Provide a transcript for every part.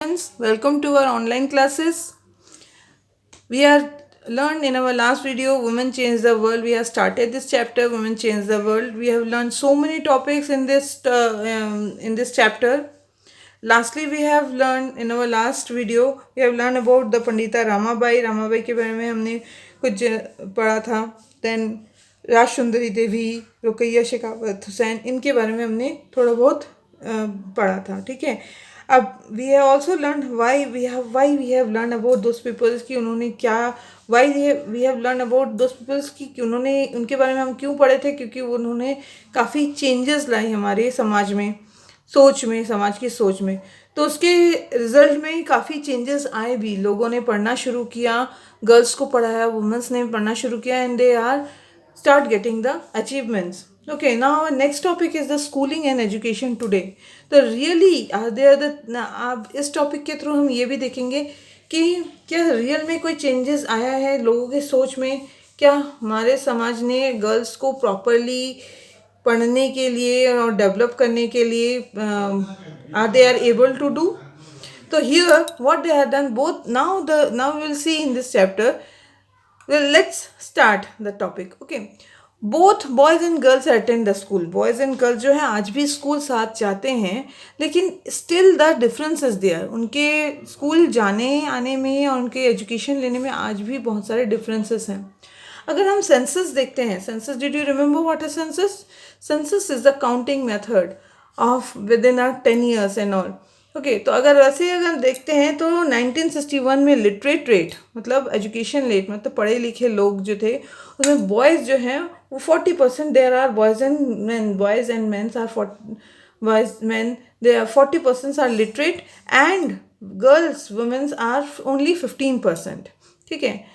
Friends, welcome to our online classes. We are learned in our last video Women Change the World. We have started this chapter Women Change the World. We have learned so many topics in this chapter. Lastly, we have learned in our last video we have learned about the Pandita Ramabai के बारे में हमने कुछ पढ़ा था. Then राज सुंदरी देवी, रुकैया शेखावत हुसैन, इनके बारे में हमने थोड़ा बहुत पढ़ा था. ठीक है. अब we have also learn why we have learn about those peoples कि उन्होंने क्या why we have learn about those peoples कि उन्होंने उनके बारे में हम क्यों पढ़े थे, क्योंकि उन्होंने काफ़ी चेंजेस लाई हमारे समाज में, समाज की सोच में. तो उसके रिजल्ट में काफ़ी चेंजेस आए भी. लोगों ने पढ़ना शुरू किया, गर्ल्स को पढ़ाया, वुमेंस ने पढ़ना शुरू किया, and they are start getting the achievements. Okay, now our next topic is the schooling and education today. तो really are there the अब इस टॉपिक के थ्रू हम ये भी देखेंगे कि क्या रियल में कोई चेंजेस आया है लोगों के सोच में. क्या हमारे समाज ने गर्ल्स को प्रॉपरली पढ़ने के लिए और डेवलप करने के लिए are they are able to do. तो here what they have done both. Now we will see in this chapter. Well, let's start the topic. Okay. Both boys and girls attend the school. Boys and girls जो है आज भी school साथ जाते हैं, लेकिन still the difference is there. उनके school जाने आने में और उनके एजुकेशन लेने में आज भी बहुत सारे डिफरेंसेस हैं. अगर हम सेंसस देखते हैं, census, did you remember what is census? Census is the counting method of with in are 10 years and all. Okay, तो अगर देखते हैं तो 1961 में लिटरेट रेट मतलब एजुकेशन रेट मतलब पढ़े लिखे लोग जो थे उसमें बॉयज़ जो हैं वो 40%. There are boys and mens are boys man they are 40% are literate and girls womens are only 15%. ठीक है.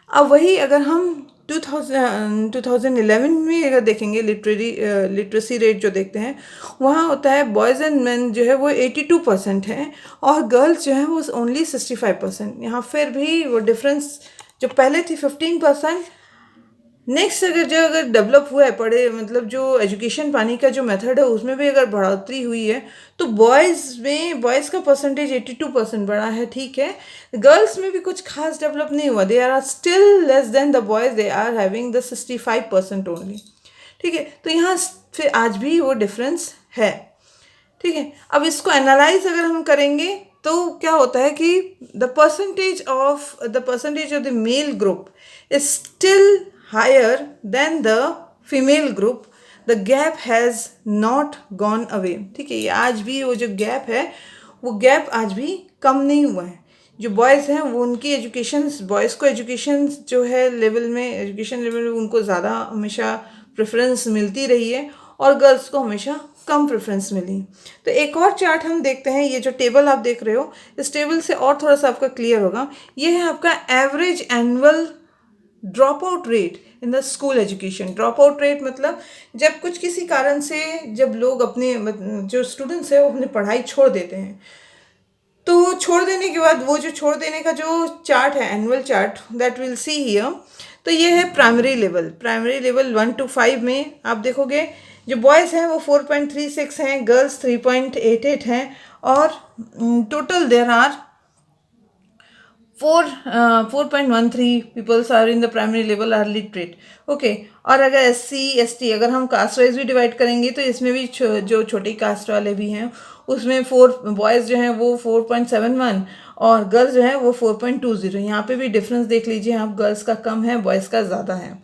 अब वही अगर हम 2011 में अगर देखेंगे लिटरेसी रेट जो देखते हैं वहाँ होता है बॉयज़ एंड मेन जो है वो 82% है और गर्ल्स जो है वो ओनली 65%. यहाँ फिर भी वो डिफरेंस जो पहले थी 15%. नेक्स्ट अगर डेवलप हुआ है पढ़े मतलब जो एजुकेशन पाने का जो मेथड है उसमें भी अगर बढ़ोतरी हुई है तो बॉयज़ का परसेंटेज 82% बढ़ा है. ठीक है. गर्ल्स में भी कुछ खास डेवलप नहीं हुआ. They are still less than the boys. They are having the 65% only. ठीक है. तो यहाँ फिर आज भी वो डिफरेंस है. ठीक है. अब इसको एनालाइज अगर हम करेंगे तो क्या होता है कि the percentage of the male group is still higher than the female group. The gap has not gone away. ठीक है. ये आज भी वो जो गैप है वो गैप आज भी कम नहीं हुआ है. जो बॉयज़ हैं वो उनकी एजुकेशन, बॉयज़ को एजुकेशन जो है एजुकेशन लेवल में उनको ज़्यादा हमेशा प्रेफरेंस मिलती रही है और गर्ल्स को हमेशा कम प्रेफरेंस मिली. तो एक और चार्ट हम देखते हैं. ये जो टेबल आप देख रहे हो इस टेबल से और थोड़ा सा आपका क्लियर होगा. ये है आपका average annual drop out rate in the school education. Drop out rate मतलब जब कुछ किसी कारण से जब लोग अपने जो स्टूडेंट्स हैं वो अपनी पढ़ाई छोड़ देते हैं तो छोड़ देने के बाद वो जो छोड़ देने का जो चार्ट है annual chart that will see here. तो ये है प्राइमरी लेवल 1 to 5 में आप देखोगे जो बॉयज़ हैं वो 4.36 हैं, गर्ल्स 3.88 हैं और total there are 4.13 peoples are in the primary level are literate. Okay. और अगर SC ST अगर हम कास्ट वाइज भी डिवाइड करेंगे तो इसमें भी जो छोटी कास्ट वाले भी हैं उसमें बॉयज़ जो हैं वो 4.71 और गर्ल्स जो हैं वो 4.20. यहाँ पे भी डिफरेंस देख लीजिए आप. गर्ल्स का कम है, बॉयज़ का ज़्यादा है.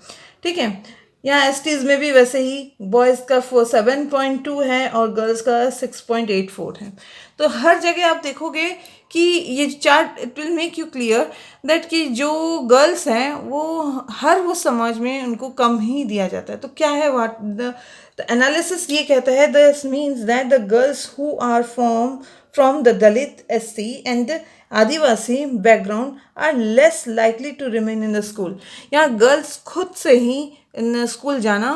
ठीक है. यहाँ STs में भी वैसे ही बॉयज़ का 7.2 है और गर्ल्स का 6.84 है. तो हर जगह आप देखोगे कि ये chart it will make you clear that कि जो गर्ल्स हैं वो हर वो समाज में उनको कम ही दिया जाता है. तो क्या है व्हाट द एनालिसिस ये कहता है this means that the girls who are from the Dalit SC and Adivasi background are less likely to remain in the school. यहाँ गर्ल्स खुद से ही इन स्कूल जाना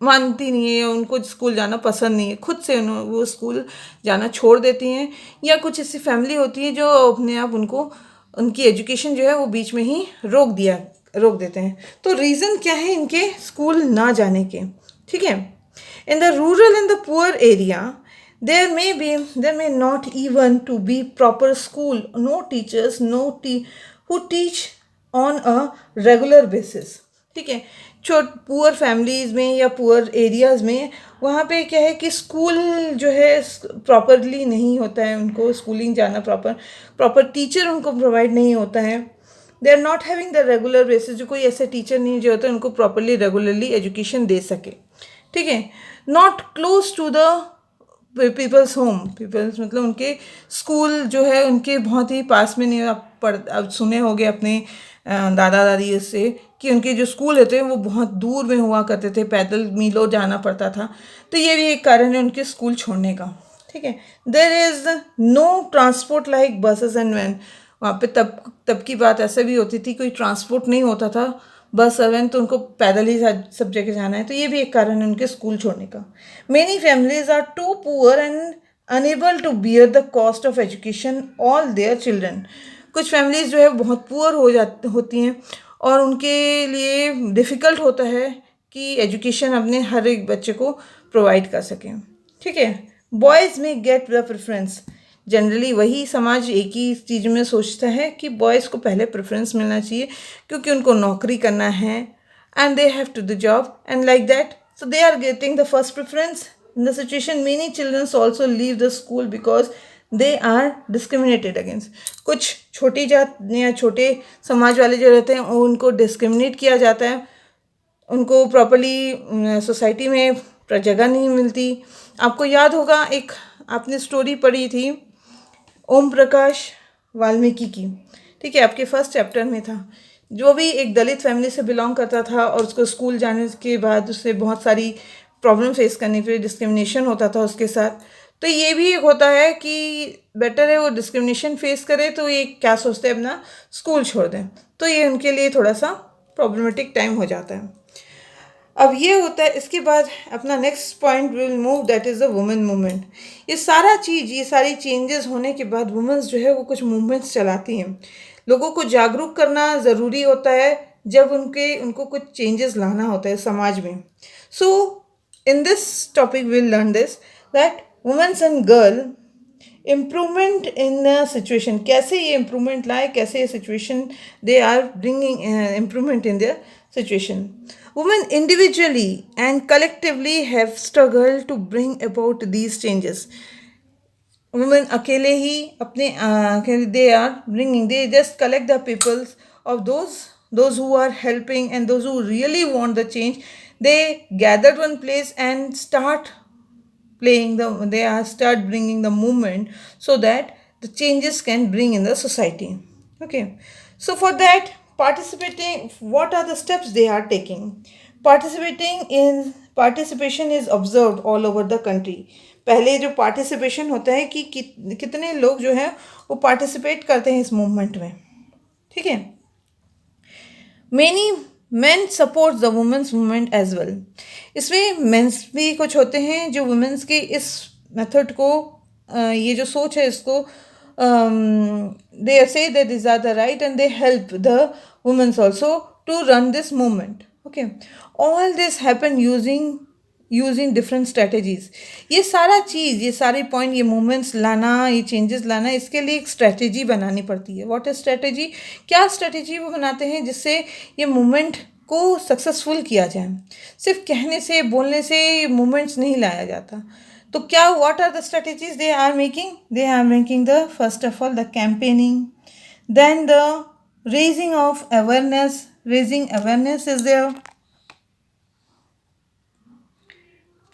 मानती नहीं है या उनको स्कूल जाना पसंद नहीं है. खुद से वो स्कूल जाना छोड़ देती हैं या कुछ ऐसी फैमिली होती है जो अपने आप उनको उनकी एजुकेशन जो है वो बीच में ही रोक देते हैं. तो रीज़न क्या है इनके स्कूल ना जाने के? ठीक है. In the rural and the poor area There may not even to be proper school, no teachers, who teach on a regular basis. ठीक है, पुअर फैमिलीज में या पुअर एरियाज में वहाँ पे क्या है कि स्कूल जो है प्रॉपरली नहीं होता है, उनको स्कूलिंग जाना प्रॉपर टीचर उनको प्रोवाइड नहीं होता है. They are not having the regular basis, जो कोई ऐसे टीचर नहीं जो होता है उनको प्रॉपरली रेगुलरली एजुकेशन दे सके. ठीक है, not close to the peoples home. Peoples मतलब उनके स्कूल जो है उनके बहुत ही पास में नहीं. आप सुने होंगे अपने दादा दादी से कि उनके जो स्कूल होते हैं वो बहुत दूर में हुआ करते थे, पैदल मीलों जाना पड़ता था. तो ये भी एक कारण है उनके स्कूल छोड़ने का. ठीक है, there is no transport like buses and van. वहाँ पे तब की बात ऐसे भी होती थी, कोई ट्रांसपोर्ट नहीं होता था, बस और वैन, तो उनको पैदल ही सब जगह जाना है. तो ये भी एक कारण है उनके स्कूल छोड़ने का. Many families are too poor and unable to bear the cost of education all their children. कुछ फैमिलीज जो है बहुत पुअर होती हैं और उनके लिए डिफ़िकल्ट होता है कि एजुकेशन अपने हर एक बच्चे को प्रोवाइड कर सकें. ठीक है, बॉयज़ में गेट द प्रेफरेंस. जनरली वही समाज एक ही चीज़ में सोचता है कि बॉयज़ को पहले प्रेफरेंस मिलना चाहिए क्योंकि उनको नौकरी करना है, and they have to the job and like that, so they are getting the first preference. In the situation many childrens also leave the school because they are discriminated against. कुछ छोटी जात या छोटे समाज वाले जो रहते हैं उनको डिस्क्रिमिनेट किया जाता है, उनको प्रॉपरली सोसाइटी में जगह नहीं मिलती. आपको याद होगा, एक आपने स्टोरी पढ़ी थी ओम प्रकाश वाल्मीकि की. ठीक है, आपके फर्स्ट चैप्टर में था. जो भी एक दलित फैमिली से बिलोंग करता था और उसको स्कूल जाने के बाद उससे बहुत सारी प्रॉब्लम फेस करनी पड़ी, डिस्क्रिमिनेशन होता था उसके साथ. तो ये भी एक होता है कि बेटर है वो डिस्क्रिमिनेशन फेस करे तो ये क्या सोचते हैं अपना स्कूल छोड़ दें. तो ये उनके लिए थोड़ा सा प्रॉब्लमेटिक टाइम हो जाता है. अब ये होता है, इसके बाद अपना next point will move, that is the women movement. ये सारी चेंजेस होने के बाद वुमेन्स जो है वो कुछ मूवमेंट्स चलाती हैं. लोगों को जागरूक करना ज़रूरी होता है जब उनको कुछ चेंजेस लाना होता है समाज में. So in this topic will learn this that womens and girl improvement in situation. कैसे ये इम्प्रूवमेंट लाए, कैसे ये situation they are bringing improvement in their situation. Women individually and collectively have struggled to bring about these changes. Women अकेले ही they are bringing, they just collect the peoples of those who are helping and those who really want the change. They gathered one place and start start bringing the movement so that the changes can bring in the society. Okay, so for that, participating, what are the steps they are taking? Participation is observed all over the country. पहले जो participation होता है कि कितने लोग जो हैं वो पार्टिसिपेट करते हैं इस मूवमेंट में. ठीक है, many men support the women's movement as well. इसमें मेंस भी कुछ होते हैं जो वुमेन्स के इस मेथड को ये जो सोच है इसको they say that these are the right and they help the women also to run this movement. Okay, all this happen using different strategies. ये सारी पॉइंट, ये मूवमेंट्स लाना, ये चेंजेस लाना, इसके लिए एक स्ट्रेटेजी बनानी पड़ती है. What is strategy? क्या स्ट्रेटेजी वो बनाते हैं जिससे ये मूवमेंट को सक्सेसफुल किया जाए. सिर्फ कहने से बोलने से मूवमेंट्स नहीं लाया जाता. तो क्या, what are the strategies they are making? The first of all the campaigning, then the raising awareness is there,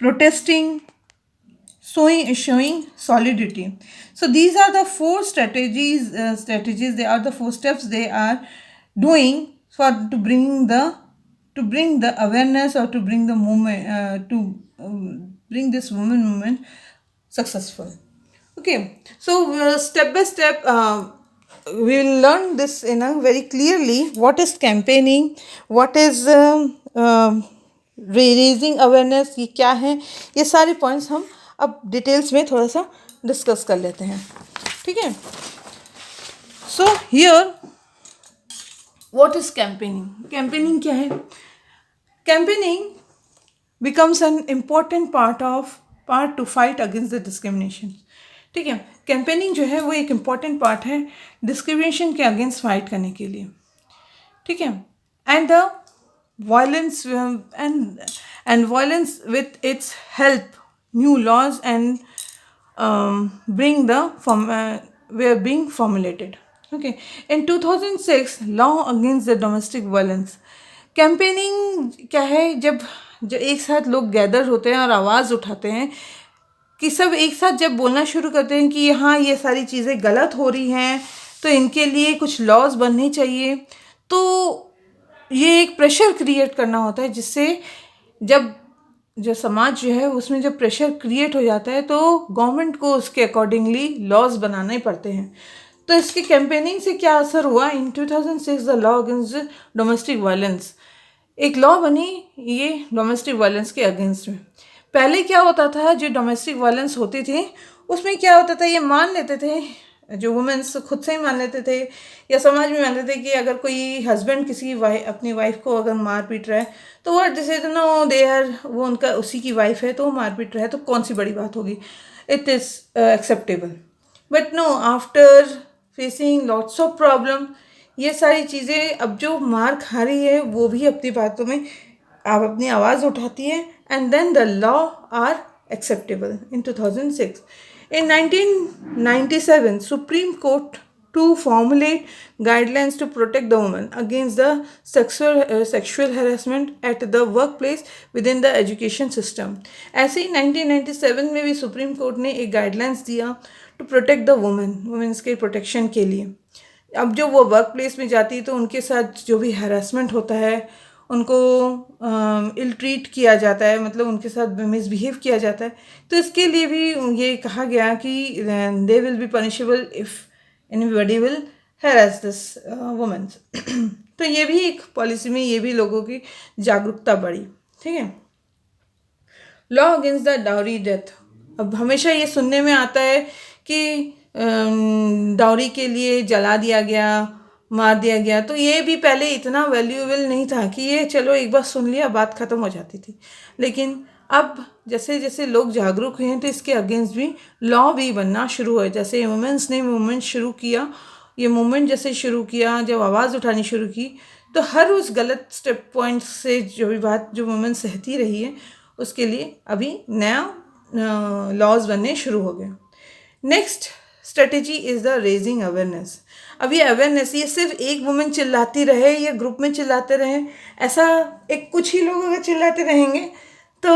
protesting, showing solidarity. So these are the four strategies. They are the four steps they are doing to bring the awareness or to bring the movement bring this women movement successful. Okay, so step by step we will learn this in a very clearly. What is campaigning, what is raising awareness, ये क्या है, ये सारे points हम अब details में थोड़ा सा डिस्कस कर लेते हैं. ठीक है, so here what is campaigning? Campaigning क्या है? Campaigning becomes an important part of part two fight against the discrimination. ठीक है, कैंपेनिंग जो है वो एक इम्पॉर्टेंट पार्ट है डिस्क्रिमिनेशन के अगेंस्ट फाइट करने के लिए। ठीक है, and the violence and violence with its help new laws and were being formulated. Okay, in 2006 law against the domestic violence campaigning क्या है, जब एक साथ लोग गैदर होते हैं और आवाज़ उठाते हैं कि सब एक साथ जब बोलना शुरू करते हैं कि हाँ ये सारी चीज़ें गलत हो रही हैं तो इनके लिए कुछ लॉज बनने चाहिए, तो ये एक प्रेशर क्रिएट करना होता है जिससे जब जो समाज जो है उसमें जब प्रेशर क्रिएट हो जाता है तो गवर्नमेंट को उसके अकॉर्डिंगली लॉज बनाने पड़ते हैं। तो इसके कैंपेनिंग से क्या असर हुआ, इन 2006 the law against domestic violence, एक लॉ बनी ये डोमेस्टिक वायलेंस के अगेंस्ट में। पहले क्या होता था, जो डोमेस्टिक वायलेंस होती थी उसमें क्या होता था, ये मान लेते थे, जो वुमेन्स खुद से ही मान लेते थे या समाज में मान लेते थे कि अगर कोई हस्बैंड किसी अपनी वाइफ को अगर मार पीट रहा है तो वो जैसे नो दे आर, वो उनका उसी की वाइफ है तो वो मार पीट रहा है तो कौन सी बड़ी बात होगी, it is acceptable. But no, after facing lots of problem ये सारी चीज़ें अब जो मार खा रही है वो भी अपनी बातों में आप अपनी आवाज़ उठाती है and then the law are acceptable in 2006. In 1997, Supreme Court to formulate guidelines to protect the woman against the sexual harassment at the workplace within the education system. ऐसे ही 1997 में भी सुप्रीम कोर्ट ने एक गाइडलाइंस दिया to protect the women's के protection के लिए। अब जो वो वर्क प्लेस में जाती है तो उनके साथ जो भी हरासमेंट होता है, उनको इल ट्रीट किया जाता है, मतलब उनके साथ मिसबिहेव किया जाता है, तो इसके लिए भी ये कहा गया कि they will be punishable if anybody will harass this womens. तो ये भी एक पॉलिसी में ये भी लोगों की जागरूकता बढ़ी। ठीक है, law against the dowry death, अब हमेशा ये सुनने में आता है कि डाउरी के लिए जला दिया गया, मार दिया गया, तो ये भी पहले इतना वैल्यूएबल नहीं था कि ये चलो एक बार सुन लिया बात ख़त्म हो जाती थी। लेकिन अब जैसे जैसे लोग जागरूक हुए हैं तो इसके अगेंस्ट भी लॉ भी बनना शुरू हुए। जैसे वुमेंस ने मूवमेंट शुरू किया, ये मूवमेंट जैसे शुरू किया, जब आवाज़ उठानी शुरू की तो हर उस गलत स्टेप पॉइंट से जो भी बात जो वुमेन सहती रही है उसके लिए अभी नया लॉज बनने शुरू हो गए। Next strategy is the raising awareness. अब ये अवेयरनेस ये सिर्फ एक वुमेन चिल्लाती रहे या ग्रुप में चिल्लाते रहे, ऐसा एक कुछ ही लोग अगर चिल्लाते रहेंगे तो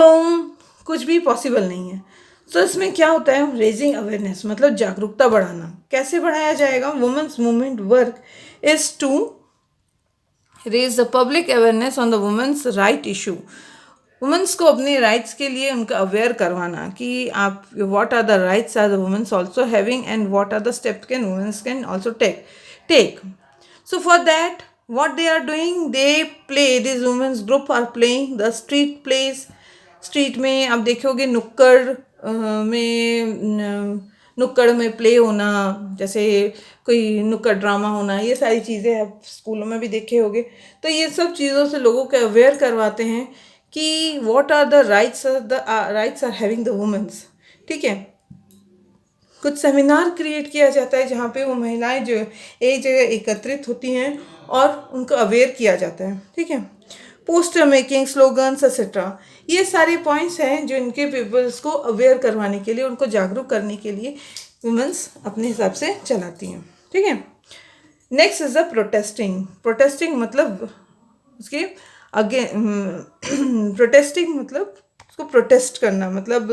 कुछ भी पॉसिबल नहीं है। तो इसमें क्या होता है, रेजिंग अवेयरनेस मतलब जागरूकता बढ़ाना। कैसे बढ़ाया जाएगा, womens movement work is to raise the public awareness on the womens right issue. Womens को अपने राइट्स के लिए उनका अवेयर करवाना कि आप what are the rights are the womens also having and what are the steps can womens can also take. So for that what they are doing, they play, these women's group are playing the street plays। Street में आप देखोगे नुक्कड़ में play होना, जैसे कोई नुक्कड़ drama होना, ये सारी चीज़ें आप स्कूलों में भी देखे होंगे। तो ये सब चीज़ों से लोगों को अवेयर करवाते हैं कि what are the rights are having the womens. ठीक है, कुछ सेमिनार क्रिएट किया जाता है जहाँ पे वो महिलाएं जो एक जगह एकत्रित होती हैं और उनको अवेयर किया जाता है। ठीक है, पोस्टर मेकिंग, स्लोगन्स एक्सेट्रा, ये सारे पॉइंट्स हैं जो इनके पीपल्स को अवेयर करवाने के लिए, उनको जागरूक करने के लिए वुमेन्स अपने हिसाब से चलाती हैं। ठीक है, next is the protesting. Protesting मतलब उसके प्रोटेस्टिंग मतलब उसको प्रोटेस्ट करना, मतलब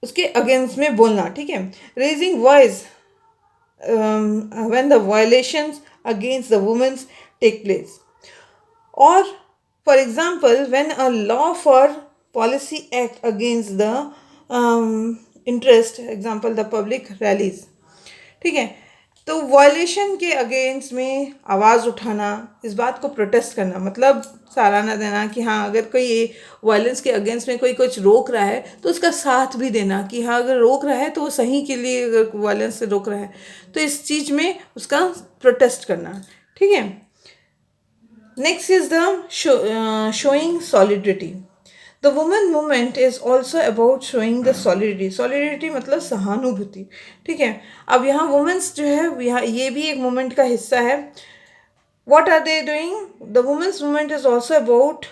उसके अगेंस्ट में बोलना। ठीक है, raising voice when the violations against the women take place, or for example when a law for policy act against the interest, example the public rallies। ठीक है, तो वायलेशन के अगेंस्ट में आवाज़ उठाना, इस बात को प्रोटेस्ट करना, मतलब सराहना देना कि हाँ अगर कोई वायलेंस के अगेंस्ट में कोई कुछ रोक रहा है तो उसका साथ भी देना कि हाँ अगर रोक रहा है तो वो सही के लिए, अगर वायलेंस से रोक रहा है तो इस चीज़ में उसका प्रोटेस्ट करना। ठीक है, Next is the showing solidarity. The woman movement is also about showing the solidarity. Solidarity मतलब सहानुभूति. ठीक है. अब यहाँ वुमेन्स जो है यहाँ ये भी एक मूवमेंट का हिस्सा है. What are they doing? The women's movement is also about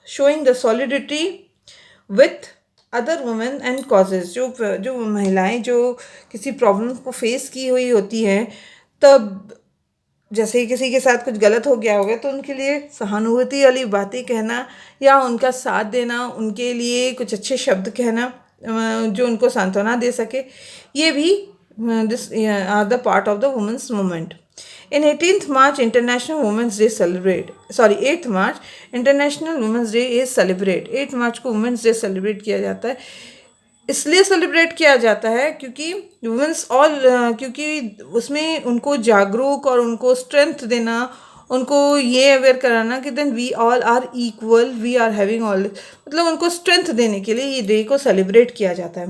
showing the solidarity with other women and causes. जो महिलाएं जो किसी प्रॉब्लम को फेस की हुई होती हैं, तब जैसे ही किसी के साथ कुछ गलत हो गया होगा तो उनके लिए सहानुभूति वाली बातें कहना या उनका साथ देना, उनके लिए कुछ अच्छे शब्द कहना जो उनको सांत्वना दे सके, ये भी this are the part of the womens movement. In 18th March, International Women's Day celebrate. Sorry, 8th March, International Women's Day is celebrate. 8 मार्च को Women's Day celebrate किया जाता है. इसलिए सेलिब्रेट किया जाता है क्योंकि वुमेन्स ऑल क्योंकि उसमें उनको जागरूक और उनको स्ट्रेंथ देना, उनको ये अवेयर कराना कि then we all are equal, we are having all, मतलब उनको स्ट्रेंथ देने के लिए ये डे को सेलिब्रेट किया जाता है.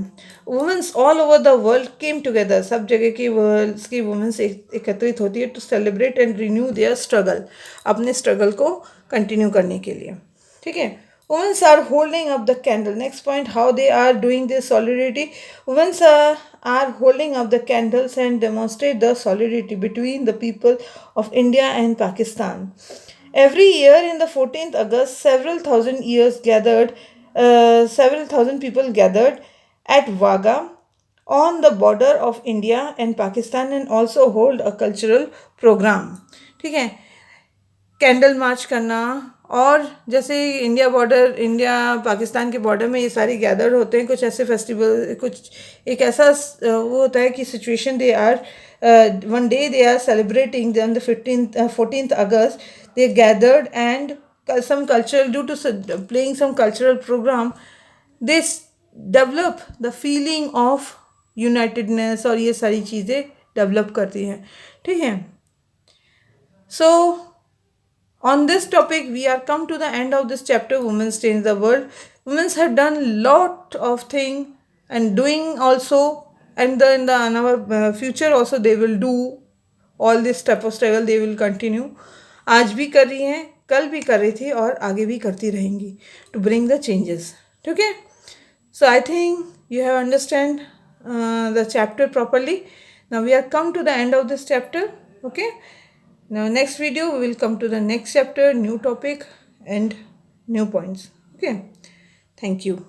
Womens all over the world came together. सब जगह की वर्ल्ड की वुमेन्स एकत्रित होती है to celebrate and renew their struggle, अपने स्ट्रगल को कंटिन्यू करने के लिए. ठीक है. Women are holding up the candle. Next point, how they are doing this solidarity. Women are holding up the candles and demonstrate the solidarity between the people of India and Pakistan. Every year in the 14th August, several thousand people gathered at Wagah on the border of India and Pakistan and also hold a cultural program. ठीक है. Candle march करना, और जैसे India Pakistan के border में ये सारे gather होते हैं, कुछ ऐसे फेस्टिवल, कुछ एक ऐसा वो होता है कि situation they are one day they are celebrating on the 14th August. They gathered and some cultural, due to playing some cultural program, they develop the feeling of unitedness और ये सारी चीज़ें डेवलप करती हैं. ठीक है. So on this topic, we are come to the end of this chapter, Women's Change the World. Women have done lot of things and doing also, and in our future also they will do all this type of struggle, they will continue. आज भी कर रही हैं, कल भी कर रही थी और आगे भी करती रहेंगी to bring the changes. Okay? So I think you have understand the chapter properly. Now we are come to the end of this chapter. Okay? Now next video we will come to the next chapter, new topic and new points. Okay. Thank you.